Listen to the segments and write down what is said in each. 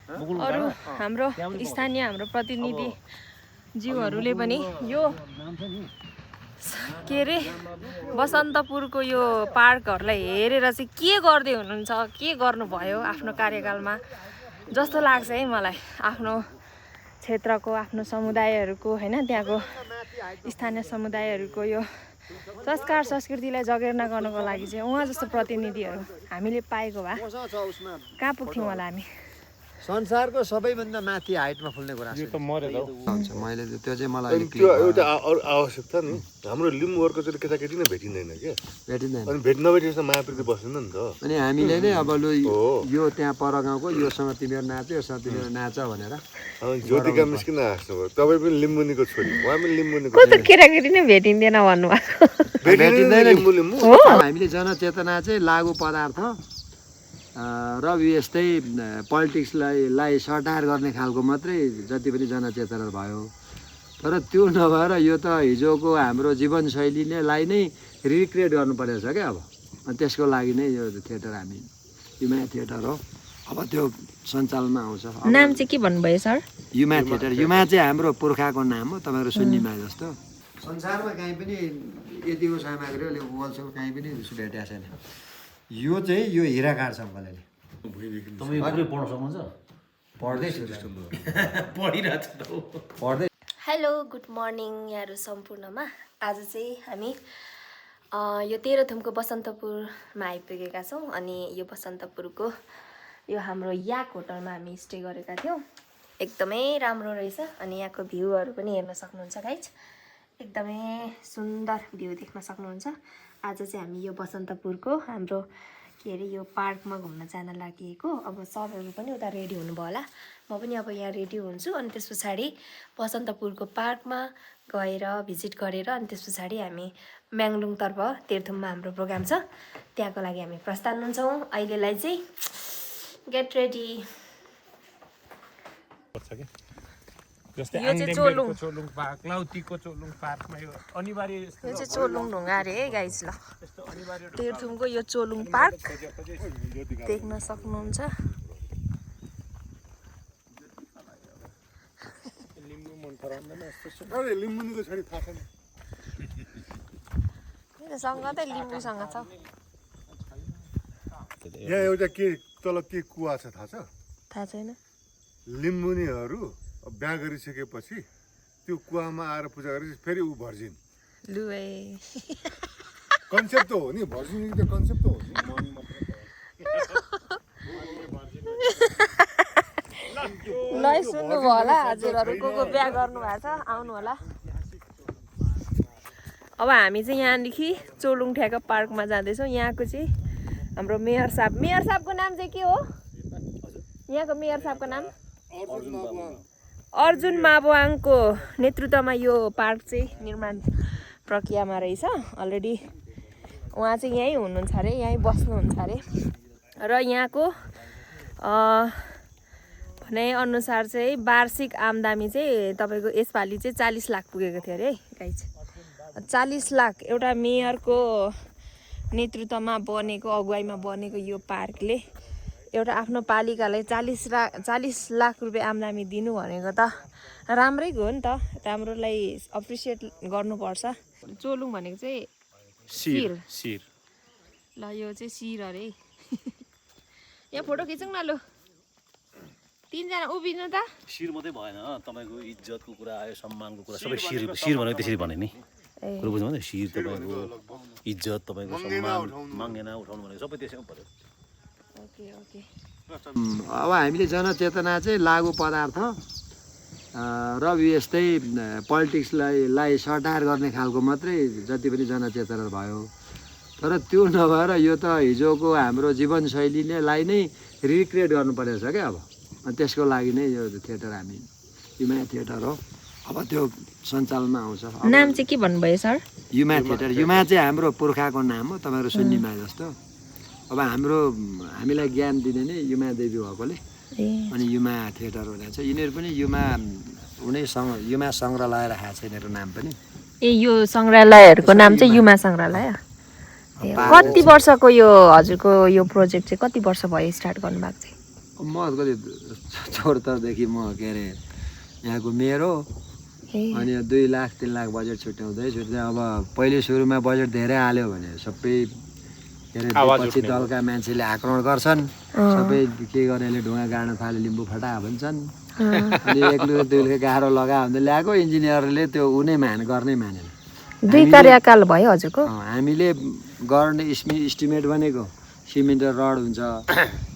अरू हाम्रो स्थानीय हाम्रो प्रतिनिधि ज्यूहरूले पनि यो के अरे बसन्तपुरको यो पार्कहरूलाई हेरेर चाहिँ के गर्दै हुनुहुन्छ, के गर्नुभयो आफ्नो कार्यकालमा जस्तो लाग्छ है मलाई। आफ्नो क्षेत्रको, आफ्नो समुदायहरूको होइन, त्यहाँको स्थानीय समुदायहरूको यो संस्कार संस्कृतिलाई जगेर्ना गर्नको लागि चाहिँ उहाँ जस्तो प्रतिनिधिहरू हामीले पाएको भए कहाँ पुग्थ्यौँ होला हामी। संसारको सबैभन्दा माथि हाइटमा फुल्ने कुरा यो त मर्यो त मैले त्यो चाहिँ मलाई त्यो एउटा आवश्यकता नि हाम्रो लिम्बूहरूको चाहिँ केटाकेटी नै भेटिँदैन क्या, भेटिँदैन। अनि भेट नभेटेपछि मायाप्रति बस्दैन नि त। अनि हामीले नै अब लु यो त्यहाँ पर गाउँको योसँग तिमीहरू नाच, योसँग तिमीहरू नाच भनेर ज्योतिका मिस्किन हाँस्नु भयो। तपाईँ पनि लिम्बुनीको छोरी, उहाँ पनि लिम्बुनीको कस्तो केटाकेटी नै भेटिँदैन भन्नुभएको। भेटिँदैन लिम्बू लिम्बू। हामीले जनचेतना चाहिँ लागु पदार्थ र यस्तै पोलिटिक्सलाई सटायर गर्ने खालको मात्रै जति पनि जनचेतना भयो। तर त्यो नभएर यो त हिजोको हाम्रो जीवनशैलीलाई नै रिक्रिएट गर्नुपर्ने छ क्या अब। अनि त्यसको लागि नै यो थिएटर हामी युमा थिएटर हो। अब त्यो सञ्चालनमा आउँछ। नाम चाहिँ के भन्नुभयो सर? युमा थिएटर। युमा चाहिँ हाम्रो पुर्खाको नाम हो, तपाईँहरू सुन्निमा जस्तो। संसारमा कहीँ पनि यतिको सामग्री अहिले होलसेल कहीँ पनि भेटेको छैन। यो चाहिँ यो हिरा काट्छ अङ्कलले। तपाईँ पुरै पढ्न सक्नुहुन्छ? पढ्दैछु पढिरहेको छ। हेलो गुड मर्निङ यहाँहरू सम्पूर्णमा। आज चाहिँ हामी यो तेह्रथुमको बसन्तपुरमा आइपुगेका छौँ। अनि यो बसन्तपुरको यो हाम्रो याक होटलमा हामी स्टे गरेका थियौँ। एकदमै राम्रो रहेछ। अनि यहाँको भ्यूहरू पनि हेर्न सक्नुहुन्छ गाइज, एकदमै सुन्दर भ्यू देख्न सक्नुहुन्छ। आज चाहिँ हामी यो बसन्तपुरको हाम्रो के अरे यो पार्कमा घुम्न जान लागि। अब सरहरू पनि उता रेडी हुनुभयो होला, म पनि अब यहाँ रेडी हुन्छु। अनि त्यस पछाडि बसन्तपुरको पार्कमा गएर भिजिट गरेर अनि त्यस पछाडि हामी म्याङलुङतर्फ तेह्रथुममा हाम्रो प्रोग्राम छ, त्यहाँको लागि हामी प्रस्थान हुन्छौँ। अहिलेलाई चाहिँ गेट रेडी। यो चाहिँ चोलुङ पार्क, लाउतीको चोलुङ पार्कमा यो अनिवार्य यो चाहिँ चोलुङ ढुङ्गा अरे है गाइज। ल तेह्रथुमको यो चोलुङ पार्क देख्न सक्नुहुन्छ। लिम्बुनीको छोरी थाहा छैन। सँगै लिम्बूसँग छ। यहाँ एउटा के तल के कुवा छ थाहा छ? थाहा छैन। लिम्बुनीहरू बिहा गरिसकेपछि त्यो कुवामा आएर पूजा गरेपछि फेरि ऊ भर्जिन। लु है कन्सेप्ट त हो नि, भर्जिन त कन्सेप्ट त हो नि। ल सुन्नुभयो होला हजुरहरू, को बिहा गर्नु भएको छ आउनु होला। अब हामी चाहिँ यहाँदेखि चोलुङ ठ्याक्क पार्कमा जाँदैछौँ। यहाँको चाहिँ हाम्रो मेयर साहबको नाम चाहिँ के हो? यहाँको मेयर साहबको नाम अर्जुन माबुवाङको नेतृत्वमा यो पार्क चाहिँ निर्माण प्रक्रियामा रहेछ। अलरेडी उहाँ चाहिँ यहीँ हुनुहुन्छ अरे, यहीँ बस्नुहुन्छ अरे। र यहाँको भनाइअनुसार चाहिँ वार्षिक आमदामी चाहिँ तपाईँको यसपालि चाहिँ 40 लाख पुगेको थियो अरे गाइज। 40 लाख एउटा मेयरको नेतृत्वमा बनेको, अगुवाईमा बनेको यो पार्कले एउटा आफ्नो पालिकालाई 40 लाख रुपियाँ आम्दानी दिनु भनेको त राम्रै हो नि त। राम्रोलाई अप्रिसिएट गर्नुपर्छ। चोलुङ भनेको चाहिँ शिर। ल यो चाहिँ शिर अरे। यहाँ फोटो खिचौँ न लु, 3 जना उभिनु त। शिर मात्रै भएन, तपाईँको इज्जतको कुरा आयो, सम्मानको कुरा सबै शिर भनेको त्यसरी भने नि। कुरो बुझ्नु भने शिर तपाईँको इज्जत, तपाईँको सम्मान, मागेना उठाउनु भनेको सबै त्यसैमा पर्यो। ओके। अब हामीले जनचेतना चाहिँ लागु पदार्थ र यस्तै पोलिटिक्सलाई सटायर गर्ने खालको मात्रै जति पनि जनचेतना भयो। तर त्यो नभएर यो त हिजोको हाम्रो जीवनशैलीलाई नै रिक्रिएट गर्नुपर्ने छ क्या अब। अनि त्यसको लागि नै यो थिएटर हामी युमा थिएटर हो। अब त्यो सञ्चालनमा आउँछ। नाम चाहिँ के भन्नुभयो सर? युमा थिएटर। युमा चाहिँ हाम्रो पुर्खाको नाम हो, तपाईँहरू सुन्निमा जस्तो। अब हामीलाई ज्ञान दिने नै युमा देवी भएकोले अनि युमा थिएटर हुनेछ। यिनीहरू पनि युमा सङ्ग्रहालय राखेको छ यिनीहरूको नाम पनि। यो सङ्ग्रहालयहरूको नाम चाहिँ युमा सङ्ग्रहालय। कति वर्षको यो हजुरको यो प्रोजेक्ट चाहिँ कति वर्ष भयो स्टार्ट गर्नुभएको चाहिँ? म कति 74देखि म के अरे यहाँको मेयर हो अनि 2 लाख 3 लाख बजेट छुट्याउँदै अब पहिले सुरुमा बजेट धेरै हाल्यो भने सबै के अरे विपक्षी दलका मान्छेले आक्रमण गर्छन् सबै के गर्नेले ढुङ्गा गाड्न थाले लिम्बू फटा भन्छन् अनि 1 रुपैयाँ 2 रुपैयाँ गाह्रो लगा भन्दै ल्याएको इन्जिनियरले त्यो उनै गर्नै मानेन 2 कार्यकाल भयो हजुरको हामीले गर्ने इस्टिमेट भनेको सिमेन्ट र रड हुन्छ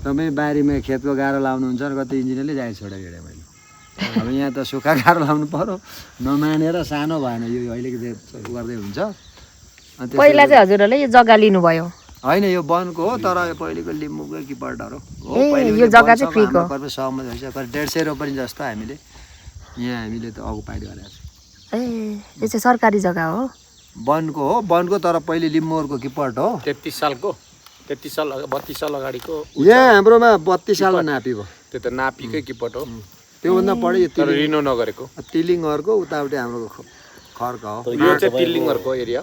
तपाईँ बारीमा खेतको गाह्रो लाउनुहुन्छ र कति इन्जिनियरले जाहेर छोडेर हिँडेँ मैले अब यहाँ त सुक्खा गाह्रो लाउनु पर्यो नमानेर सानो भएन यो अहिलेको गर्दै हुन्छ पहिला चाहिँ हजुरहरूले यो जग्गा लिनुभयो होइन यो वनको हो तर पहिलेको लिम्बूकै किपटहरू हो यो जग्गा चाहिँ फ्रीको सहमत भइसक्यो 150 रुपियाँ जस्तो हामीले यहाँ हामीले त अकुपाइड गरेको छ यो चाहिँ सरकारी जग्गा हो वनको तर पहिले लिम्बूहरूको किपट हो 33 सालको 32 साल अगाडिको यहाँ हाम्रोमा 32 सालमा नापिको त्यो त नापीकै किपट हो त्योभन्दा बढी तर रिनो नगरेको तिलिङहरूको उतापट्टि हाम्रो खर्क हो यो चाहिँ तिलिङहरूको एरिया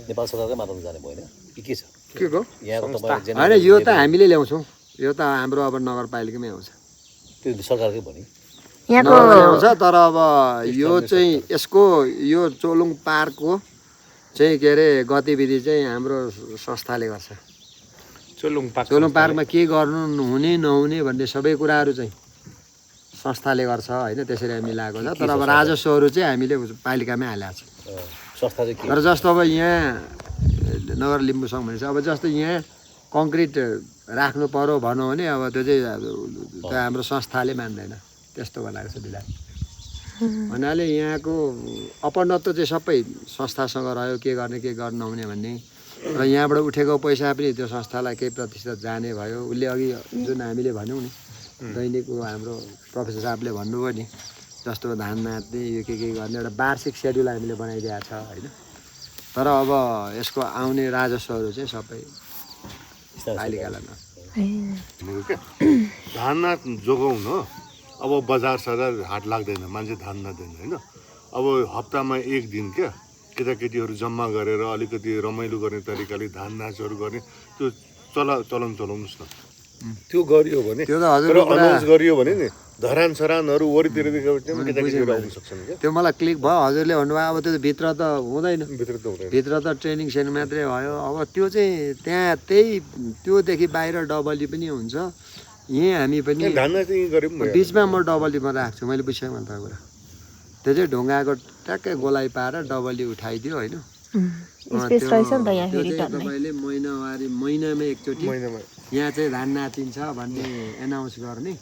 नेपाल सरकारकै माध्यमले जाने भयो होइन के छ के को यहाँको तपाईँ होइन यो त हामीले ल्याउँछौँ यो त हाम्रो अब नगरपालिकामै आउँछ त्यो सरकारकै भयो नि यहाँको ल्याउँछ तर अब यो चाहिँ यसको यो चोलुङ पार्कको चाहिँ के अरे गतिविधि चाहिँ हाम्रो संस्थाले गर्छ चोलुङ पार्कमा के गर्नु हुने नहुने भन्ने सबै कुराहरू चाहिँ संस्थाले गर्छ होइन त्यसरी हामी लागेको छ तर अब राजस्वहरू चाहिँ हामीले पालिकामै हालेको छ संस्था चाहिँ के तर जस्तो अब यहाँ नगर लिम्बू सङ्घ भनेपछि अब जस्तो यहाँ कङ्क्रिट राख्नु पर्यो भनौँ भने अब त्यो चाहिँ त्यो हाम्रो संस्थाले मान्दैन त्यस्तो बनाएको छ बिला भन्नाले यहाँको अपनत्व चाहिँ सबै संस्थासँग रह्यो के गर्न नहुने भन्ने र यहाँबाट उठेको पैसा पनि त्यो संस्थालाई केही प्रतिशत जाने भयो उसले अघि जुन हामीले भन्यौँ नि दैनिकको हाम्रो प्रोफेसर साहबले भन्नुभयो नि जस्तो धान नाच्ने यो के गर्ने एउटा वार्षिक सेड्युल हामीले बनाइदिएको छ होइन तर अब यसको आउने राजस्वहरू चाहिँ सबै पालिकालाई धान नाच जोगाउन अब बजार सजार हाट लाग्दैन मान्छे धान नाच्दैन होइन अब हप्तामा 1 दिन क्या केटाकेटीहरू जम्मा गरेर अलिकति रमाइलो गर्ने तरिकाले धान नाचहरू गर्ने त्यो चलाउनुहोस् न त्यो गरियो भने त्यो त हजुर अनाउन्स गरियो भने नि धरान सरानहरू वरिपरिदेखि केटाकेटीहरू आउन सक्छन् क्या त्यो मलाई क्लिक भयो हजुरले भन्नुभयो अब त्यो भित्र त हुँदैन हुँदैन भित्र त ट्रेनिङ सेन्टर मात्रै भयो अब त्यो चाहिँ त्यहाँ त्योदेखि बाहिर डबली पनि हुन्छ यहीँ हामी पनि धान नाच चाहिँ गऱ्यौँ बिचमा म डबलीमा राख्छु मैले बुझेँ मैले त कुरा त्यो चाहिँ ढुङ्गाको ट्याक्कै गोलाइ पारेर डबली उठाइदियो होइन स्पेस रहेछ नि त यहाँ फेरि तपाईँले महिनामा एकचोटि यहाँ चाहिँ धान नाचिन्छ भन्ने एनाउन्स गर्ने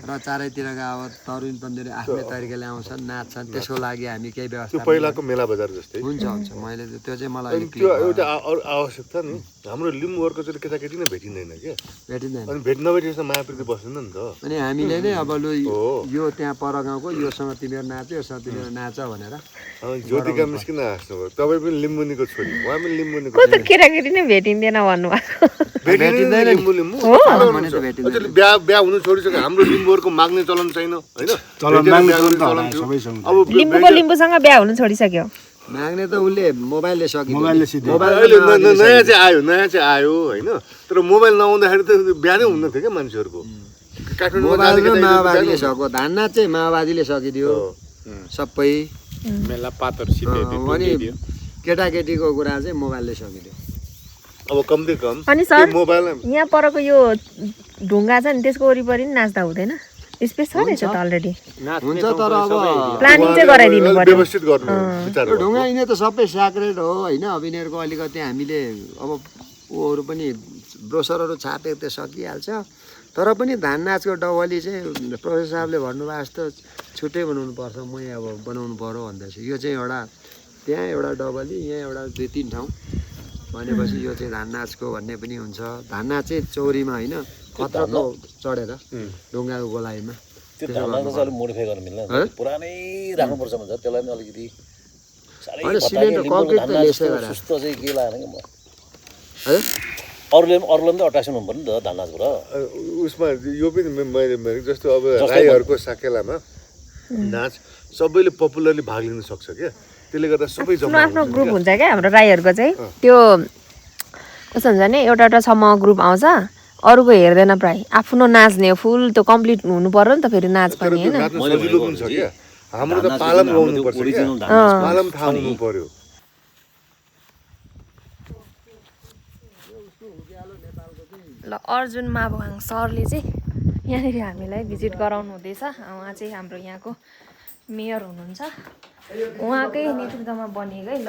र चारैतिरका अब तरुण तन्जुरी आफ्नै तरिकाले आउँछन् नाच्छन् त्यसको लागि हामी केही व्यवस्था पहिलाको मेला बजार जस्तै हुन्छ मैले त्यो चाहिँ मलाई त्यो एउटा आवश्यकता नि हाम्रो लिम्बूहरूको चाहिँ केटाकेटी नै भेटिँदैन क्या भेटिँदैन अनि भेट नभेटेपछि मायाप्रति बस्दैन नि त अनि हामीले नै अब लु यो त्यहाँ पर गाउँको योसँग तिमीहरू नाच योसँग तिमीहरू नाच भनेर ज्योतिका मिस्किन हाँस्नुभयो तपाईँ पनि लिम्बुनीको छोरी उहाँ पनि लिम्बुनीको को त केटाकेटी नै भेटिँदैन भन्नुभएको भेटिँदैन बिहा हुनु छोडिसक्यो हाम्रो लिम्बूहरूको माग्ने चलन छैन होइन लिम्बूको लिम्बूसँग बिहा हुनु छोडिसक्यो माग्ने त उसले मोबाइलले सक्यो नयाँ चाहिँ आयो होइन तर मोबाइल नआउँदाखेरि त बिहा नै हुन्न थियो क्या मान्छेहरूको मोबाइलमा माओवादीले सक्यो धान नाच चाहिँ माओवादीले सकिदियो सबै मेला पातर अनि केटाकेटीको कुरा चाहिँ मोबाइलले सकिदियो अब कम अनि सर मोबाइल यहाँ परको यो ढुङ्गा छ नि त्यसको वरिपरि नि नाच्दा हुँदैन स्पेस छ रहेछ त अलरेडी हुन्छ तर अब प्लानिङ चाहिँ गराइदिनु पर्यो व्यवस्थित गर्नु विचार ढुङ्गा यिनीहरू त सबै स्याक्रेड हो होइन अब यिनीहरूको अलिकति हामीले अब ऊहरू पनि ब्रोसरहरू छापेको त्यो सकिहाल्छ तर पनि धान नाचको डबली चाहिँ प्रोफेसर साहबले भन्नुभएको जस्तो छुट्टै बनाउनु पर्छ म अब बनाउनु पर्यो भन्दैछु यो चाहिँ एउटा त्यहाँ एउटा डबली यहाँ एउटा 2-3 ठाउँ भनेपछि यो चाहिँ धान नाचको भन्ने पनि हुन्छ धान नाच चाहिँ चौरीमा होइन खतराको चढेर ढुङ्गाको गोलाइमा त्यो धान नाच चाहिँ अलिक मोडिफाई गर्न मिल्दैन पुरानै राख्नुपर्छ भन्छ त्यसलाई पनि अलिकति सुस्त चाहिँ के लागेन कि म अरूले पनि त अट्र्याक्सन हुनु पर्यो नि त धान नाचबाट उसमा यो पनि मैले जस्तो अब राईहरूको साकेलामा नाच सबैले पपुलरली भाग लिन सक्छ क्या त्यसले गर्दा सबै आफ्नो ग्रुप हुन्छ क्या हाम्रो राईहरूको चाहिँ त्यो कस्तो हुन्छ भने एउटा समूह ग्रुप आउँछ अरूको हेर्दैन प्राय आफ्नो नाच्ने हो फुल त्यो कम्प्लिट हुनु पर्यो नि त फेरि नाच पनि होइन नाच्न सजिलो पनि छ क्या हाम्रो त पालम गाउनु पर्छ ओरिजिनल क्या धान पालम थाहा हुनु पर्यो ल अर्जुन माबुहाङ सरले चाहिँ यहाँनिर हामीलाई भिजिट गराउनु हुँदैछ उहाँ चाहिँ हाम्रो यहाँको मेयर हुनुहुन्छ उहाँकै नेतृत्वमा बनिएको है ल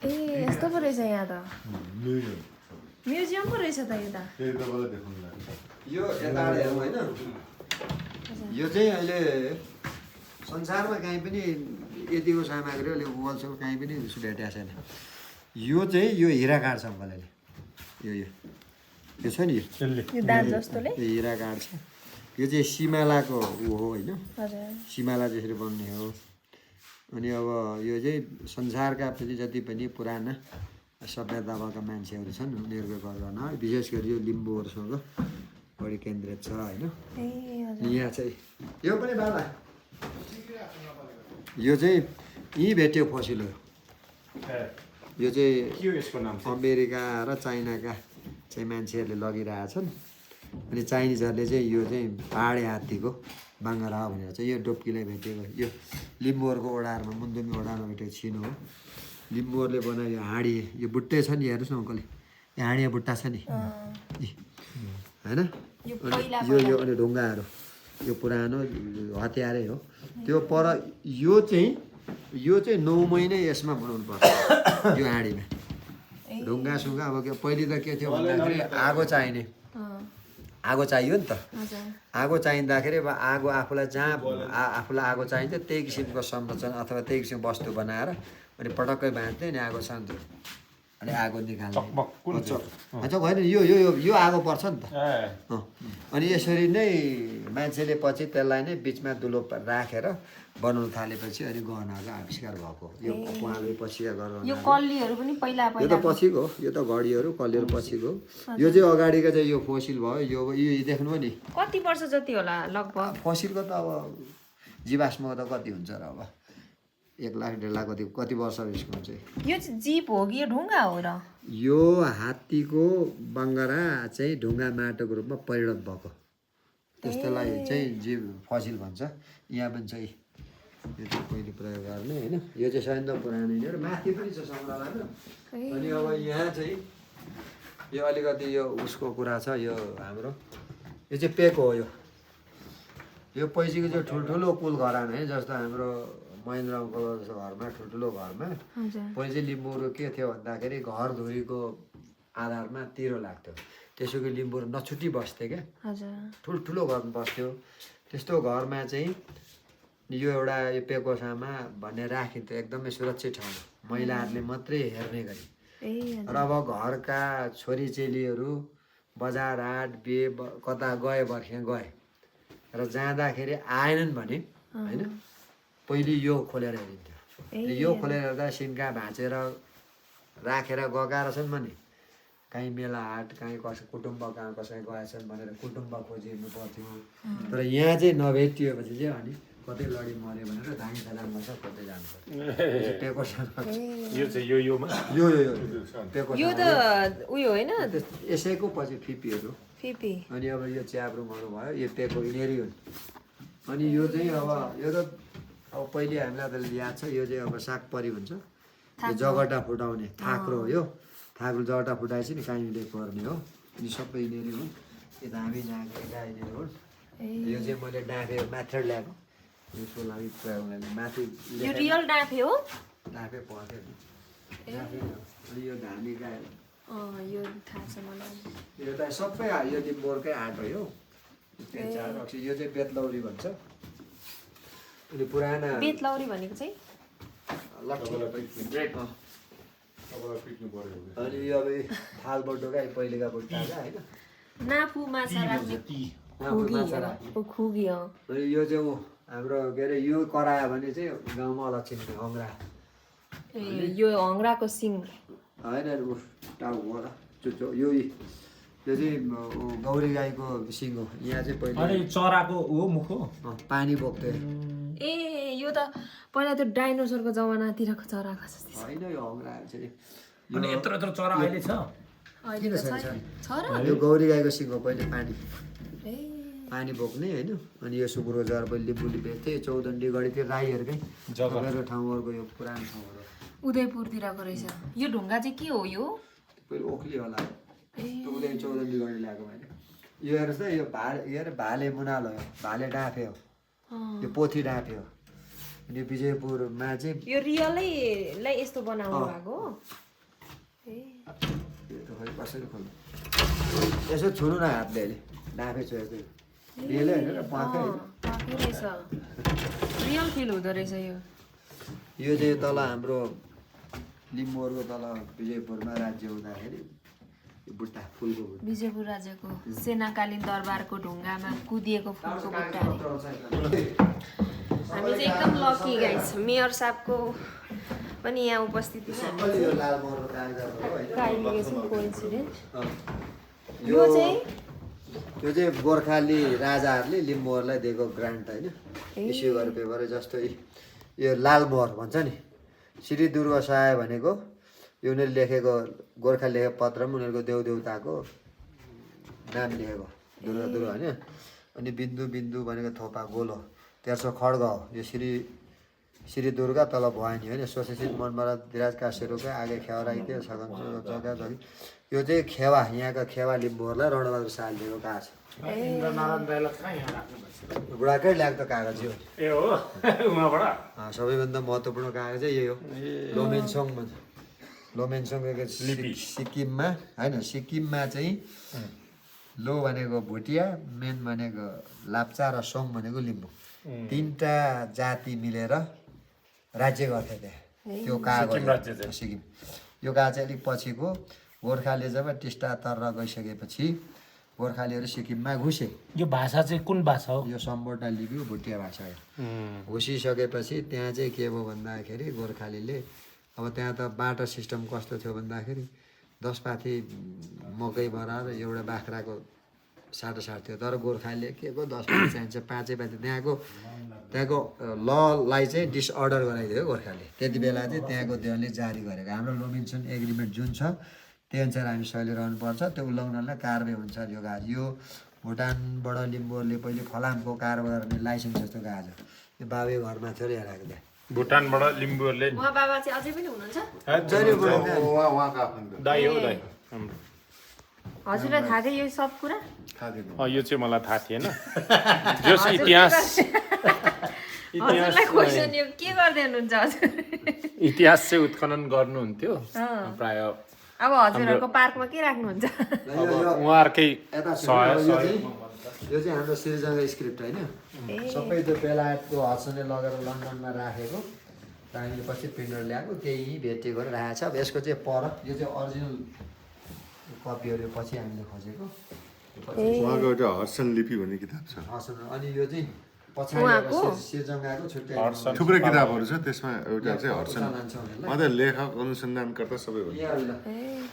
ए यस्तो पो रहेछ यहाँ त म्युजियम पो रहेछ त यता यो यताबाट हेरौँ होइन यो चाहिँ अहिले संसारमा कहीँ पनि यतिको सामग्री अहिले वर्ल्डसम्म कहीँ पनि उसो भेटेको छैन यो चाहिँ यो हिरा काट्छ अङ्कलले यो छ नि यो दाँत जस्तोले यो हिरा काट्छ यो चाहिँ सिमालाको ऊ हो होइन हजुर सिमाला त्यसरी बन्ने हो अनि अब यो चाहिँ संसारका पनि जति पनि पुराना सभ्यता भएका मान्छेहरू छन् उनीहरूको गर्न विशेष गरी यो लिम्बूहरूसँग बढी केन्द्रित छ होइन ए हजुर यहाँ चाहिँ यो पनि बाबा यो चाहिँ यहीँ भेट्यो फसिल हो यो चाहिँ अमेरिका र चाइनाका चाहिँ मान्छेहरूले लगिरहेछन् अनि चाइनिजहरूले चाहिँ यो चाहिँ पहाडे हात्तीको बाङ्गरा हो भनेर चाहिँ यो डोप्कीलाई भेटेको यो लिम्बूहरूको ओडारमा मुन्दुमी ओडारमा भेटेको छिनो हो लिम्बूहरूले बनायो यो हाँडी यो बुट्टे छ नि हेर्नुहोस् न अङ्कल यो हाँडी बुट्टा छ नि होइन यो यो अनि ढुङ्गाहरू यो पुरानो हतियारै हो त्यो पर यो चाहिँ 9 महिना यसमा बनाउनु पर्छ यो हाँडीमा ढुङ्गा सुङ्गा अब पहिले त के थियो भन्दाखेरि आगो चाहिने आगो चाहियो नि त आगो चाहिँदाखेरि अब आगो आफूलाई जहाँ आफूलाई आगो चाहिन्छ त्यही किसिमको संरचना अथवा त्यही किसिमको वस्तु बनाएर अनि पटक्कै बाँध्थ्यो अनि आगो सान्थ्यो अनि आगो निकाल्ने होइन यो यो यो आगो पर्छ नि त अनि यसरी नै मान्छेले पछि त्यसलाई नै बिचमा दुलो राखेर बनाउनु थालेपछि अनि गहनाको आविष्कार भएको यो उहाँले पछि गरेर यो कल्लीहरू पनि पहिला यो त पछिको यो त घडीहरू कल्लीहरू पछिको यो चाहिँ अगाडिको चाहिँ यो फोसिल भयो यो देख्नुभयो नि कति वर्ष जति होला लगभग फोसिलको त अब जीवाश्मको त कति हुन्छ र अब 1 लाख 1.5 लाख कति वर्ष यसको हुन्छ यो चाहिँ जीप हो कि यो ढुङ्गा हो र यो हात्तीको बङ्गरा चाहिँ ढुङ्गा माटोको रूपमा परिणत भएको त्यस्तोलाई चाहिँ जीव फसिल भन्छ यहाँ पनि चाहिँ यो चाहिँ पहिले प्रयोग गर्ने होइन यो चाहिँ सयन्द पुरानो र माथि पनि छ सङ्ग्रहालयमा अनि अब यहाँ चाहिँ यो अलिकति यो उसको कुरा छ यो हाम्रो यो चाहिँ पेको हो यो पैसाको चाहिँ ठुल्ठुलो कुल घरान है जस्तो हाम्रो महेन्द्र अङ्कल जस्तो घरमा ठुल्ठुलो घरमा पहिले चाहिँ लिम्बूहरू के थियो भन्दाखेरि घरधुरीको आधारमा तिरो लाग्थ्यो त्यसोको लिम्बूहरू नछुटी बस्थ्यो क्या ठुल्ठुलो घरमा बस्थ्यो त्यस्तो घरमा चाहिँ यो एउटा यो पेकोसामा भन्ने राखिन्थ्यो एकदमै सुरक्षित ठाउँमा महिलाहरूले मात्रै हेर्ने गरी र अब घरका छोरी चेलीहरू बजार हाट बिहे कता गए बर्खे गए र जाँदाखेरि आएनन् भने होइन पहिले यो खोलेर हेरिन्थ्यो यो खोलेर हेर्दा सिन्का भाँचेर राखेर गएका रहेछन् भने काहीँ मेला हाट काहीँ कुटुम्ब कहाँ कसै गएछन् भनेर कुटुम्ब खोजिनु पर्थ्यो तर यहाँ चाहिँ नभेटिएपछि चाहिँ अनि कतै लडी मऱ्यो भनेर धाङ खेलाम गर्छ कतै जानु पर्छ यो त उयो होइन यसैको पछि फिपीहरू अनि अब यो च्याब्रुङहरू भयो यो पेको यिनीहरू हुन् अनि यो चाहिँ अब यो त अब पहिले हामीलाई त याद छ यो चाहिँ अब सागपरी हुन्छ यो जगटा फुटाउने थाक्रो हो यो थाक्रो जगटा फुटाएपछि नि काहीँले पर्ने हो अनि सबै यिनीहरू हुन् यो धामी झाँक्रेका यिनीहरू हुन् यो चाहिँ मैले डाँफे मात्र ल्याएको यसको लागि प्रयोग गर्ने माथि यो रियल डाँफे हो डाँफे पर्थ्यो डाँफे अनि यो धामी गाई यो थाहा छ मलाई यो त सबै यो लिम्बूरकै हाट हो यो यो चाहिँ बेतलौरी भन्छ अनि पुराना बेतलौरी भनेको चाहिँ अनि यो अब थाल बटोका पहिलेका बुट्टाका होइन नाफु माछा राख्ने खुगी हो अनि यो चाहिँ हाम्रो के अरे यो करायो भने चाहिँ गाउँमा अलक्षिने हङ्ग्रा यो हङ्ग्राको सिङ होइन टाउ होला चुच्चो यो चाहिँ गौरी गाईको सिङ हो यहाँ चाहिँ पहिले चराको हो मुख हो पानी बोक्थ्यो ए यो त पहिला त्यो डाइनोसरको जमानातिरको चराको जस्तै होइन यो हङ्ग्रा चाहिँ अनि यत्रो चरा अहिले छ अहिले किन त छैन छ र यो गौरी गाईको सिङको पहिले ए पानी बोक्ने होइन अनि यो सुकुरो जर पहिले लिम्बूले बेच्थे चौदण्डी गढी त्यो राईहरूकै तपाईँको ठाउँहरूको यो पुरानो ठाउँहरू उदयपुरतिरको रहेछ यो ढुङ्गा चाहिँ के हो यो पहिले ओखली होला त्यो उदय चौदण्डी गढी ल्याएको मैले यो हेर्नुहोस् त यो भाले मुनाल हो भाले डाँफे हो यो पोथी डाँफे हो अनि यो विजयपुरमा चाहिँ यो रियलैलाई यस्तो बनाउनु भएको ए यो त खै कसरी खोल्नु यसो छुनु न हातले अहिले डाँफे चोएको रियलै होइन र पाकै होइन पाकै रहेछ रियल फिल हुँदो रहेछ यो चाहिँ तल हाम्रो लिम्बूहरूको तल विजयपुरमा राज्य हुँदाखेरि यो बुट्टा फुलको बुट्टा विजयपुर राज्यको सेनाकालीन दरबारको ढुङ्गामा कुदिएको फुलको बुट्टा अरे हामी चाहिँ एकदम लकी गाइस मेयर साहबको पनि यहाँ उपस्थिति छ अलि यो लाल मोहरको कागजात हो होइन काइलिएको छ कोइन्सिडेन्ट यो चाहिँ गोर्खाली राजाहरूले लिम्बूहरूलाई दिएको ग्रान्ट होइन इस्यु गरेर पेपर जस्तो यो लाल मोहर भन्छ नि श्री दुर्गा सहाय भनेको यो उनीहरूले लेखेको गोर्खा लेखेको पत्रमा उनीहरूको देवदेवताको नाम लेखेको दुर्गा होइन अनि बिन्दु बिन्दु भनेको थोपा गोलो तेर्सो खड्ग हो यो श्री दुर्गा तल भवानी होइन स्वशेषित मनबाट विराज काश्यपका आगे खेवा राखिदियो सघन जग्गा जग्गी यो चाहिँ खेवा यहाँका खेवा लिम्बूहरूलाई रणबहादुर शाहले दिएको कागज बुढाकै ल्याएको त कागज यो ए हो उहाँबाट सबैभन्दा महत्त्वपूर्ण कागज चाहिँ यही हो लोमेन्सोङ भन्छ लोमेन्सोङ सिक्किममा होइन सिक्किममा चाहिँ लो भनेको भुटिया मेन भनेको लाप्चा र सोङ भनेको लिम्बू तिनवटा जाति मिलेर राज्य गर्थे त्यहाँ त्यो कागज सिक्किम यो कागज चाहिँ अलिक पछिको गोर्खाले जब टिस्टा तर गइसकेपछि गोर्खालीहरू सिक्किममा घुसे यो भाषा चाहिँ कुन भाषा हो यो सम्बोटा लिपि भुटिया भाषा हो घुसिसकेपछि त्यहाँ चाहिँ के भयो भन्दाखेरि गोर्खालीले अब त्यहाँ त बाटो सिस्टम कस्तो थियो भन्दाखेरि 10 पाथी मकै भराएर एउटा बाख्राको साटोसाट थियो तर गोर्खालीले के को 10 पाथी चाहिन्छ 5 पाथी त्यहाँको ललाई चाहिँ डिसअर्डर गराइदियो गोर्खाले त्यति बेला चाहिँ त्यहाँको देवले जारी गरेको हाम्रो लोमिन्सन एग्रिमेन्ट जुन छ त्यही अनुसार हामी सहिले रहनुपर्छ त्यो उल्लङ्घनलाई कारबाही हुन्छ यो गाज यो भुटानबाट लिम्बूहरूले पहिले फलामको कारबार गर्ने लाइसेन्स जस्तो गाज हो यो बाबे घरमा थियो यहाँ राख्दा त्यहाँ भुटानबाट लिम्बूहरूले उहाँ बाबा चाहिँ अझै पनि हुनुहुन्छ उहाँको आफ्नो दाइ हो दाइ हजुरलाई थाहा थियो यो सब कुरा यो चाहिँ मलाई थाहा थिएन जस इतिहास हजुरलाई क्वेसन यो के गर्दै हुनुहुन्छ हजुर इतिहास चाहिँ उत्खनन गर्नुहुन्थ्यो प्राय अब हजुरहरूको पार्कमा के राख्नुहुन्छ उहाँहरूकै यो चाहिँ हाम्रो सिर्जङ्गा स्क्रिप्ट होइन सबै त्यो बेलायतको हड्सनले लगेर लन्डनमा राखेको र हामीले पछि प्रिन्टर ल्याएको त्यही भेटेको राखेको छ अब यसको चाहिँ पर यो चाहिँ अरिजिनल कपीहरू पछि हामीले खोजेको उहाँको एउटा हर्सन लिपि भन्ने किताब छ हड्सन अनि यो चाहिँ पछाडि सिर्जङ्गाको छुट्टै थुप्रै किताबहरू छ त्यसमा एउटा चाहिँ हर्सन अन्त लेखक अनुसन्धानकर्ता सबै हुन्छ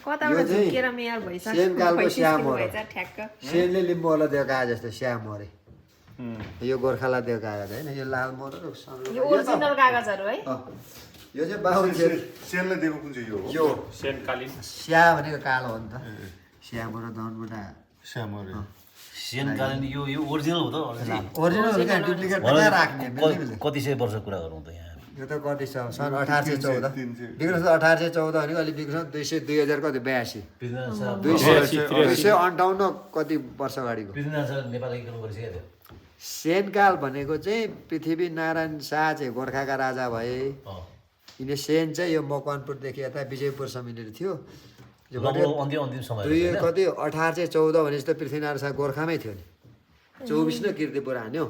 कताबाट झुकेर मेयर भइसक्यो सेनकालको श्याम हो ठ्याक्क सेनले लिम्बूहरूलाई दिएको कागज जस्तो श्याम अरे यो गोर्खालाई दिएको कागज होइन यो लाल मोहर यो ओरिजिनल कागजहरू है यो चाहिँ बाहुन सेनले दिएको कुन चाहिँ यो हो यो सेनकालीन स्या भनेको कालो हो नि त स्याबाट धनबाट श्यामरे सेनकालीन यो ओरिजिनल हो त ओरिजिनल डुप्लिकेट कहाँ राख्ने कति सय वर्ष कुरा गरौँ त यहाँ यो त कति छ सन् 1814 बिग्रेको छ 1814 भनेको अलिक बिग्रेको छ 2000 कति 82 258 कति वर्ष अगाडिको नेपाल एकीकरण गरिसकेको थियो सेनकाल भनेको चाहिँ पृथ्वी नारायण शाह चाहिँ गोर्खाका राजा भए यिनी सेन चाहिँ यो मकवानपुरदेखि यता विजयपुरसम्म थियो अन्तिम समय कति 1814 भनेपछि त पृथ्वीनारायण शाह गोर्खामै थियो नि 24 न किर्तिपुर हान्यो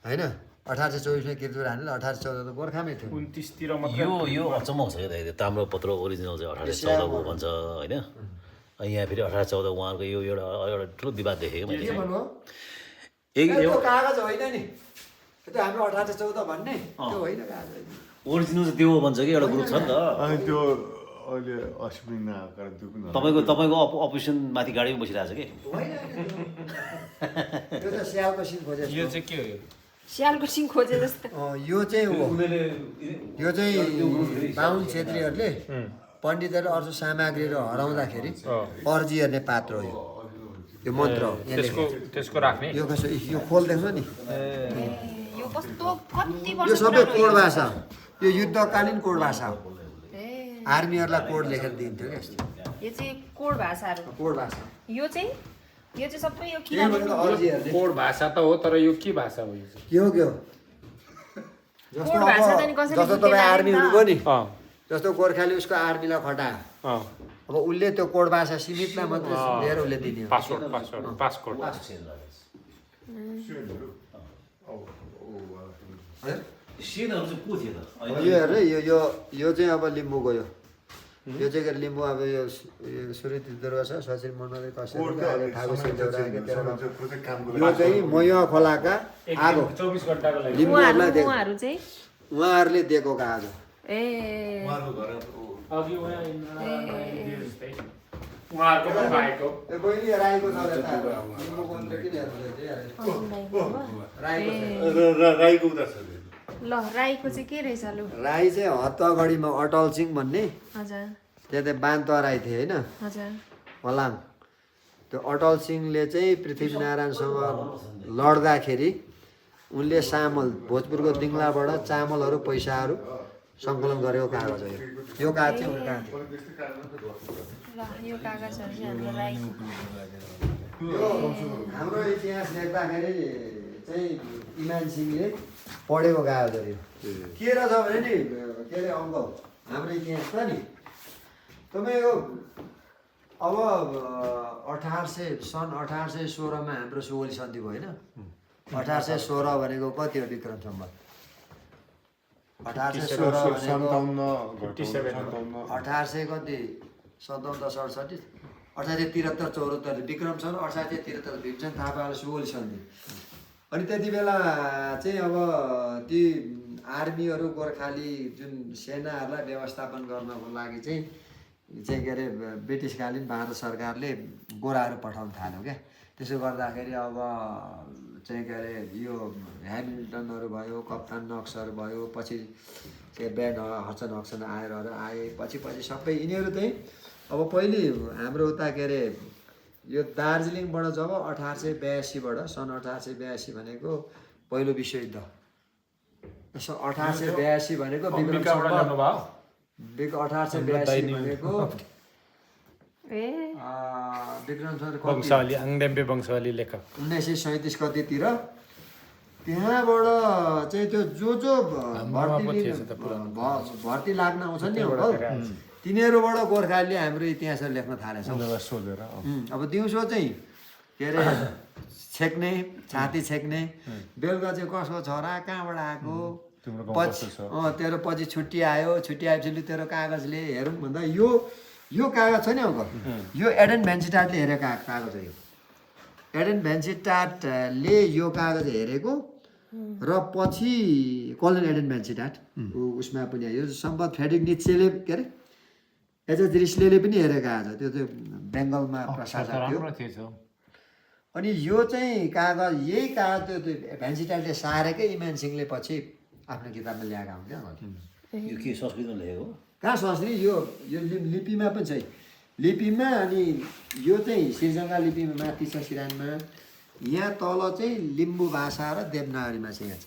होइन 1824 में किर्तिपुर हान्यो 1814 त गोर्खामै थियो 29 तिर मात्र यो अचम्म हुन्छ क्या दाइ ताम्रो पत्र ओरिजिनल चाहिँ 1814 को भन्छ होइन यहाँ फेरि 1814 उहाँहरूको यो एउटा ठुलो विवाद देखेँ मैले त्यो कागज होइन नि त्यो हाम्रो 1814 भन्ने त्यो होइन कागज ओरिजिनल चाहिँ त्यो भन्छ कि एउटा ग्रुप छ नि त अनि त्यो अहिले अश्विन नआएको कारण त्यो पनि तपाईँको अपोजिसन माथि गाडीमा बसिरहेको छ कि त्यो त स्यालको सिङ खोजे यो चाहिँ के हो स्यालको सिङ खोजे जस्तो यो चाहिँ हो यो चाहिँ बाहुन छेत्रीहरूले पण्डितहरूले अर्को सामग्रीहरू हराउँदाखेरि अर्जी हेर्ने पात्र हो यो मन्त्र हो त्यसको राख्ने यो कसो यो खोल देख्नु नि यो कस्तो कति यो वर्ष सबै पुरानो कोड भाषा हो यो युद्धकालीन कोड भाषा हो ए आर्मीहरूलाई कोड लेखेर दिन्थ्यो क्या यस्तो यो चाहिँ कोड भाषाहरू कोड भाषा यो चाहिँ सबै यो त्यही भनेको अर्जी हेर्ने कोड भाषा त हो तर यो के भाषा हो यो चाहिँ? के हो कोड भाषा त नि कसैले जस्तो बुझ्दैन तपाईँ आर्मी नि त। हुनुभयो नि अँ जस्तो गोर्खाले उसको आर्मीलाई खटायो अँ अब उसले त्यो कोड भाषा सीमितलाई मात्रै लिएर उसले दिने हो पासपोर्ट सेनहरू चाहिँ को थिए त यो हेर्नु यो चाहिँ अब लिम्बूको यो चाहिँ के अरे लिम्बू अब यो सुरती दुर्गा छ सचिन मनोहर कसरी ठाकुर सिंहदेउरा यो चाहिँ मयुवा खोलाका आगो 24 घण्टाको लागि लिम्बूहरूलाई दिएको उहाँहरू चाहिँ उहाँहरूले दिएको कागज हो ए अघि उहाँहरूको पनि भएको ए बहिनी राईको छ यता लिम्बूको अन्त किन हेर्नु राईको उता छ ल राईको चाहिँ के रहेछ लु राई चाहिँ हत्तगढीमा अटल सिंह भन्ने हजुर त्यहाँ चाहिँ बान्तवा राई थिए होइन हजुर फलाङ त्यो अटल सिंहले चाहिँ पृथ्वीनारायणसँग लड्दाखेरि उनले चामल भोजपुरको दिङ्लाबाट चामलहरू पैसाहरू सङ्कलन गरेको कागज हो यो कागज चाहिँ उनले कहाँ थियो ल यो कागजहरू चाहिँ हाम्रो राईको यो हाम्रो इतिहास लेख्दाखेरि चाहिँ इमान सिंहले पढेको कागजहरू यो के रहेछ भने नि के अरे अङ्कल हाम्रो इतिहास छ नि तपाईँको अब 1816मा हाम्रो सुगोली सन्धि भयो होइन 1816 भनेको कति हो विक्रम सम्वत 1800 कति 57 1873 विक्रम सन 1873 भीमसेन थापाको सुगोली सन्धि अनि त्यति बेला चाहिँ अब ती आर्मीहरू गोर्खाली जुन सेनाहरूलाई व्यवस्थापन गर्नको लागि चाहिँ के अरे ब्रिटिसकालीन भारत सरकारले गोराहरू पठाउन थाल्यो क्या त्यसो गर्दाखेरि अब चाहिँ के अरे यो ह्यामिल्टनहरू भयो कप्तान नक्सहरू भयो पछि चाहिँ ब्यान्ड हसन आए पछि सबै यिनीहरू चाहिँ अब पहिले हाम्रो उता के अरे यो दार्जिलिङबाट जब 1882बाट सन् 1882 भनेको पहिलो विश्वयुद्ध 1882 भनेको विक्रम सम्वत 1882 भनेको ए विक्रम सम्वत वंशावली आङडेम्बे वंशावली लेखक 1937 कतितिर त्यहाँबाट चाहिँ त्यो जो भर्ती लाग्न आउँछ नि अङ्कल तिनीहरूबाट गोर्खालीले हाम्रो इतिहासहरू लेख्न थालेछ अब दिउँसो चाहिँ के अरे छेक्ने छाती छेक्ने बेलुका चाहिँ कसको छोरा कहाँबाट आएको तेरो पछि छुट्टी आएपछि लु तेरो कागजले हेरौँ भन्दा यो कागज छ नि अङ्कल यो एडेन भ्यान्सिटाटले हेरेको कागज हो यो एडेन भ्यान्सिटाटले यो कागज हेरेको र पछि कलन एडेन भ्यान्सिटाट उसमा पनि आयो सम्पत फ्रेडरिक नित्सेले के अरे एचएस रिस्लेले पनि हेरेको आज त्यो चाहिँ बेङ्गलमा प्रशासक थियो अनि यो चाहिँ कागज यही कागज त्यो भ्यान्सिटाटले सारेकै इमान सिंहले पछि आफ्नो किताबमा ल्याएका हुन् क्या यो के संस्कृतमा लेखेको कहाँ संस्कृत यो लिपिमा पनि छ लिपिमा अनि यो चाहिँ सिर्जङ्गा लिपिमा माथि छ सिरानमा यहाँ तल चाहिँ लिम्बू भाषा र देवनागरीमा छ यहाँ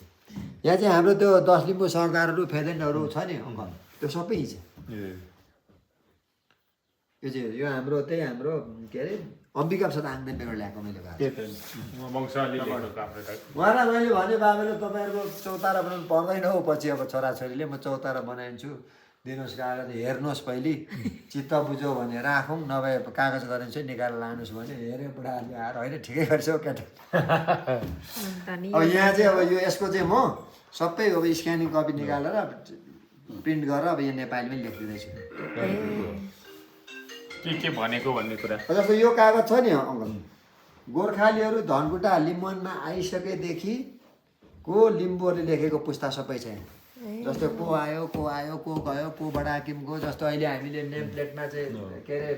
चाहिँ हाम्रो त्यो 10 लिम्बू सरकारहरू फेदेन्टहरू छ नि अङ्कल त्यो सबै छ यो चाहिँ यो हाम्रो के अरे अम्बिका प्रसाद आङदेनबाट ल्याएको मैले उहाँलाई मैले भने बाबाले तपाईँहरूको चौतारा बनाउनु पर्दैन हौ पछि अब छोराछोरीले म चौतारा बनाइदिन्छु दिनुहोस् कागज हेर्नुहोस् पहिले चित्त बुझ्यो भने राखौँ नभए कागज गरिन्छ निकालेर लानुहोस् भने हेऱ्यो बुढाहरूले आएर होइन ठिकै गर्छ हौ केटा अब यहाँ चाहिँ अब यो यसको चाहिँ म सबै अब स्क्यानिङ कपी निकालेर प्रिन्ट गरेर अब यहाँ नेपालीमै लेखिदिँदैछु के भनेको भन्ने कुरा जस्तो यो कागज छ नि अङ्कल गोर्खालीहरू धनकुटा लिम्बुनमा आइसकेदेखि को लिम्बूहरूले लेखेको पुस्ता सबै छ जस्तो को आयो को गयो को बडाकिम गयो जस्तो अहिले हामीले नेम प्लेटमा चाहिँ के अरे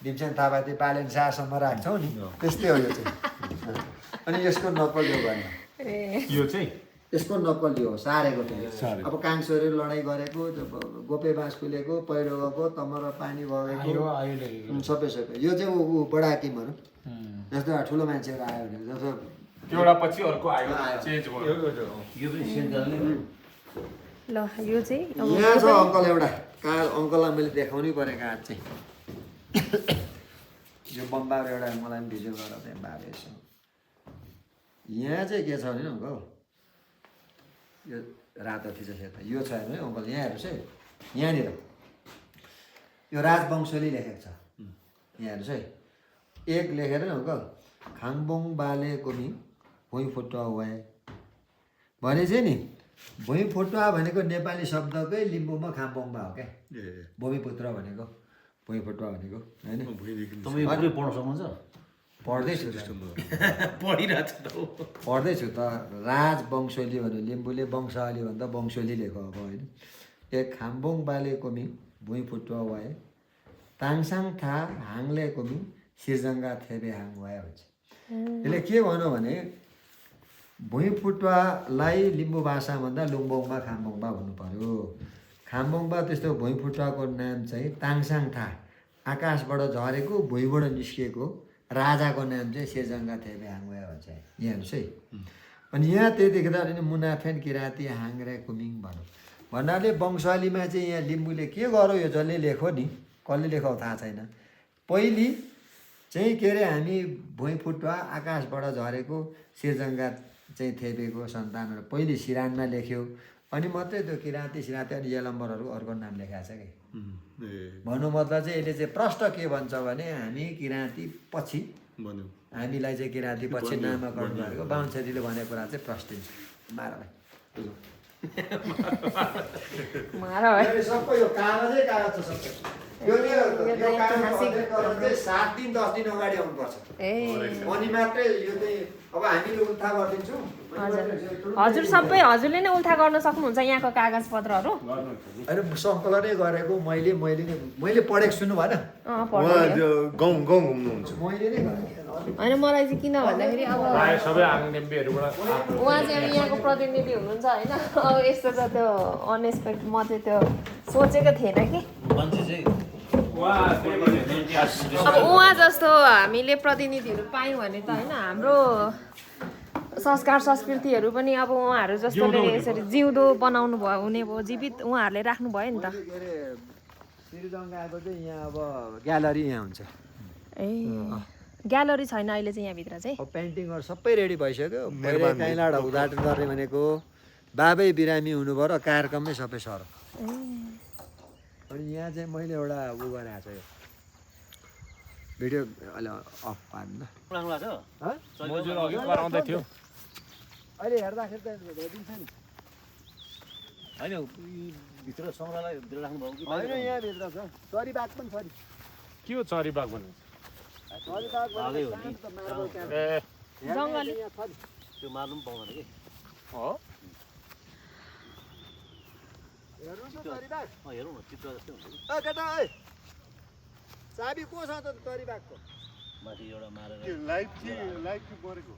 भीमसेन थापा पालेन शाहसम्म राख्छौँ नि त्यस्तै हो यो चाहिँ अनि यसको नक्कल यो गर्न यो चाहिँ यसको नक्कल यो हो सारेको फेरि अब काङसोरे लडाइँ गरेको गोपे बाँस फुलेको पहिरो गएको तमरा पानी बगेको सबै यो चाहिँ ऊ बडाकिमहरू जस्तो ठुलो मान्छेहरू आयो भने जस्तो एउटा पछि अर्को आयो चेन्ज भयो यो पनि सेन्ड गर्ने ल यो चाहिँ यहाँ छ अङ्कल एउटा काल अङ्कललाई मैले देखाउनै परेको हात चाहिँ यो बम्बार एउटा मलाई पनि भिडियो गरेर त्यहाँ बाबेसँग यहाँ चाहिँ के छ भने अङ्कल यो रातो थिच सेतो यो छ हेर्नु है अङ्कल यहाँ हेर्नुहोस् है यहाँनिर यो राजवंशले लेखेको छ यहाँ हेर्नुहोस् है एक लेखेर नि अङ्कल खाङबोङ बाले कोमी भुइँ फुटुवा वाए भने चाहिँ नि भुइँ फुटुवा भनेको नेपाली शब्दकै लिम्बूमा खाम्बोङमा हो क्या भूमिपुत्र भनेको भुइँ फुटुवा भनेको होइन तपाईँ पुरै पढ्न सक्नुहुन्छ पढ्दैछु पढ्दैछु त राजवंशोली भन्यो लिम्बूले वंशावली भन्दा वंशोली लेखो अब होइन एक खाम्बोङ बाले कोमी भुइँ फुटुवा वाए ताङसाङ था हाङले कोमी सिर्जङ्गा थेबे हाङ वाए भन्छ यसले के भन्यो भने भुइँ फुटुवालाई लिम्बू भाषा भन्दा लुङबोङमा खाम्बोङमा भन्नु पर्यो खाम्बोङमा त्यस्तो भुइँ फुटुवाको नाम चाहिँ ताङसाङ था आकाशबाट झरेको भुइँबाट निस्किएको राजाको नाम चाहिँ सिर्जङ्गा थेबे हाङ वाए भन्छ यहाँ हेर्नुहोस् है अनि यहाँ त्यतिखेर अनि मुनाफेन किराँती हाङ्रे कुमिङ भनौँ भन्नाले वंशावलीमा चाहिँ यहाँ लिम्बूले के गर्यो यो जसले लेखो नि कसले लेखो थाहा छैन पहिले चाहिँ के अरे हामी भुइँ फुटुवा आकाशबाट झरेको सिर्जङ्गा चाहिँ थेपेको सन्तानहरू पहिले सिरानमा लेख्यो अनि मात्रै त्यो किराँती सिराँती अनि यलम्बरहरू अर्को नाम लेखाएको छ कि भन्नु मतलब चाहिँ यसले चाहिँ प्रष्ट के भन्छ भने हामी किराँती पछि हामीलाई चाहिँ किराँती पछि नामाकरण गरेको बाहुन छेत्रीले भनेको कुरा चाहिँ प्रष्टिन्छ मारलाई सबै यो कागजै कागज छ सबै यो चाहिँ 7 दिन 10 दिन अगाडि आउनुपर्छ अनि मात्रै यो चाहिँ अब हामीले उल्था गरिदिन्छौँ हजुर सबै हजुरले नै उल्था गर्न सक्नुहुन्छ यहाँको कागज पत्रहरू होइन सङ्कलनै गरेको मैले पढेको सुन्नु भएन गाउँ घुम्नुहुन्छ मैले नै गरेको होइन मलाई चाहिँ किन भन्दाखेरि अब सबै आङनेम्बीहरूबाट उहाँ चाहिँ अब यहाँको प्रतिनिधि हुनुहुन्छ होइन अब यस्तो त त्यो अनएक्सपेक्ट म चाहिँ त्यो सोचेको थिएन कि मान्छे चाहिँ अब उहाँ जस्तो हामीले प्रतिनिधिहरू पायौँ भने त होइन हाम्रो संस्कार संस्कृतिहरू पनि अब उहाँहरू जस्तोले यसरी जिउँदो बनाउनु भयो हुने भयो जीवित उहाँहरूले राख्नु भयो नि त सिरिजङ्गाको चाहिँ यहाँ अब ग्यालरी यहाँ हुन्छ ए ग्यालरी छैन अहिले चाहिँ यहाँभित्र चाहिँ अब पेन्टिङहरू सबै रेडी भइसक्यो मैले काइँलाड उद्घाटन गर्ने भनेको बाबै बिरामी हुनुभयो र कार्यक्रममै सबै सर अनि यहाँ चाहिँ मैले एउटा उ गरेको छ यो भिडियो अहिले अफ पार्नु राख्नु भएको छ मजुर अघि कराउँदै थियो अहिले हेर्दाखेरि त भेटिन्छ नि होइन भित्र सङ्ग्रहालय भित्र राख्नु भएको कि होइन यहाँभित्र छ चरीबाग पनि छ नि के हो चरीबाग भन्नु चरीबाग बागै हो नि ए जङ्गली त्यो मार्नु पनि पाउँदैन कि हो हेर्नुहोस् न चरीबाग हेरौँ न चित्र जस्तै हुन्छ कि केटा चाबी को छ त चरीबागको माथि एउटा मारेर लाइट चाहिँ परेको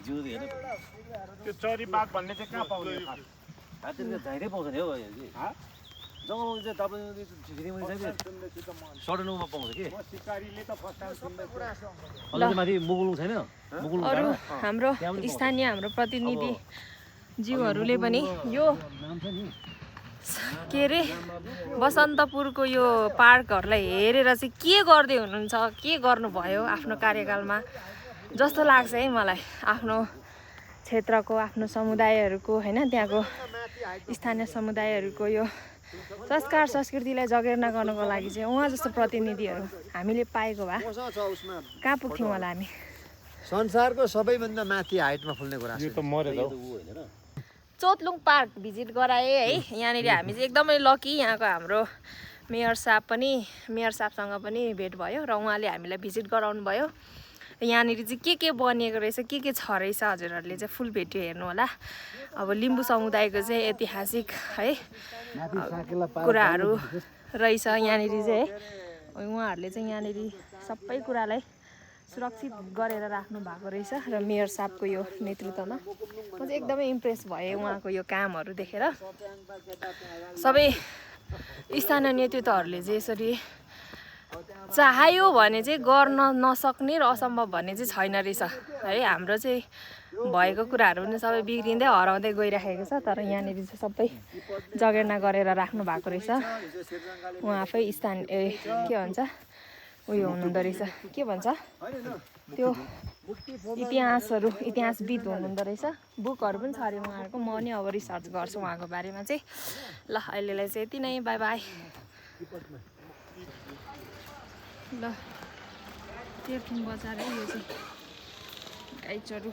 जिउ हेर्नु त्यो चरीबाग भन्ने चाहिँ कहाँ पाउने हाततिर झाइँदै पाउँछ नि हौ जङ्गलमा चाहिँ तपाईँ छिरिङमा चाहिँ सडनमा पाउँछ कि सिकारीले त फर्स्ट टाइम सुन्दैछु अहिले चाहिँ माथि मुगुलुङ छैन मुगुलुङ अरू हाम्रो स्थानीय हाम्रो प्रतिनिधि जीवहरूले पनि यो के अरे बसन्तपुरको यो पार्कहरूलाई हेरेर चाहिँ के गर्दै हुनुहुन्छ के गर्नुभयो आफ्नो कार्यकालमा जस्तो लाग्छ है मलाई आफ्नो क्षेत्रको आफ्नो समुदायहरूको होइन त्यहाँको स्थानीय समुदायहरूको यो संस्कार संस्कृतिलाई जगेर्ना गर्नको लागि चाहिँ उहाँ जस्तो प्रतिनिधिहरू हामीले पाएको भए कहाँ पुग्थ्यौँ होला हामी संसारको सबैभन्दा माथि हाइटमा फुल्ने कुरा यो त मर्यो त चोतलुङ पार्क भिजिट गराएँ है यहाँनिर हामी चाहिँ एकदमै लकी यहाँको हाम्रो मेयर साहबसँग पनि भेट भयो र उहाँले हामीलाई भिजिट गराउनु भयो यहाँनिर चाहिँ के बनिएको रहेछ के छ रहेछ हजुरहरूले चाहिँ फुल भिडियो हेर्नु होला अब लिम्बू समुदायको चाहिँ ऐतिहासिक है कुराहरू रहेछ यहाँनिर चाहिँ है उहाँहरूले चाहिँ यहाँनिर सबै कुरालाई सुरक्षित गरेर राख्नु भएको रहेछ र मेयर साहबको यो नेतृत्वमा म चाहिँ एकदमै इम्प्रेस भएँ उहाँको यो कामहरू देखेर। सबै स्थानीय नेतृत्वहरूले चाहिँ यसरी चाह्यो भने चाहिँ गर्न नसक्ने र असम्भव भन्ने चाहिँ छैन रहेछ है। हाम्रो चाहिँ भएको कुराहरू पनि सबै बिग्रिँदै हराउँदै गइराखेको छ, तर यहाँनिर चाहिँ सबै जगेर्ना गरेर राख्नु भएको रहेछ। उहाँ आफै के भन्छ उयो हुनुहुँदो रहेछ, के भन्छ त्यो इतिहासविद हुनुहुँदो रहेछ। बुकहरू पनि छ अरे उहाँहरूको। म नि अब रिसर्च गर्छु उहाँको बारेमा चाहिँ। ल अहिलेलाई चाहिँ यति नै, बाई बाई। ल तेह्रथुम बजार है यो चाहिँ, गाईचरू।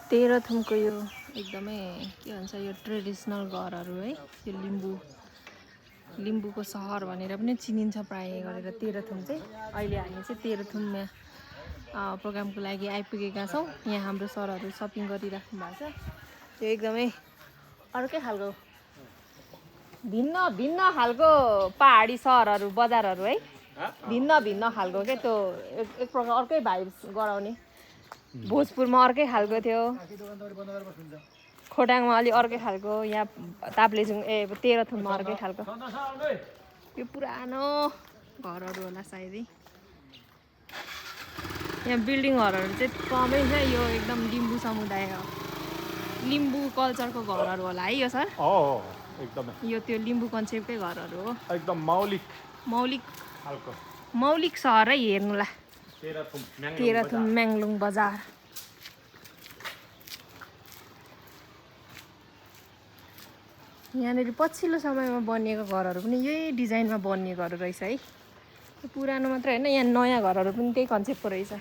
तेह्रथुमको यो एकदमै के भन्छ यो ट्रेडिसनल घरहरू है, यो लिम्बूको सहर भनेर पनि चिनिन्छ प्रायः गरेर तेह्रथुम चाहिँ। अहिले हामी चाहिँ तेह्रथुममा प्रोग्रामको लागि आइपुगेका छौँ। यहाँ हाम्रो सरहरू सपिङ गरिराख्नु भएको छ। त्यो एकदमै अर्कै खालको भिन्न खालको पहाडी सहरहरू बजारहरू है, भिन्न खालको क्या त्यो एक प्रकार अर्कै भाइब्स गराउने। भोजपुरमा अर्कै खालको थियो, खोटाङमा अलि अर्कै खालको, यहाँ ताप्लेजुङ तेह्रथुममा अर्कै खालको। यो पुरानो घरहरू होला सायदै। यहाँ बिल्डिङहरू चाहिँ कमै छ, यो एकदम लिम्बू समुदाय हो, लिम्बू कल्चरको घरहरू होला है यो सर। एकदमै यो त्यो लिम्बू कन्सेप्टकै घरहरू हो, एकदम मौलिक सहर है हेर्नुलाई। तेह्रथुम म्याङ्लुङ बजार। यहाँनिर पछिल्लो समयमा बनिएको घरहरू पनि यही डिजाइनमा बनिएकोहरू रहेछ है। पुरानो मात्रै होइन, यहाँ नयाँ घरहरू पनि त्यही कन्सेप्टको रहेछ।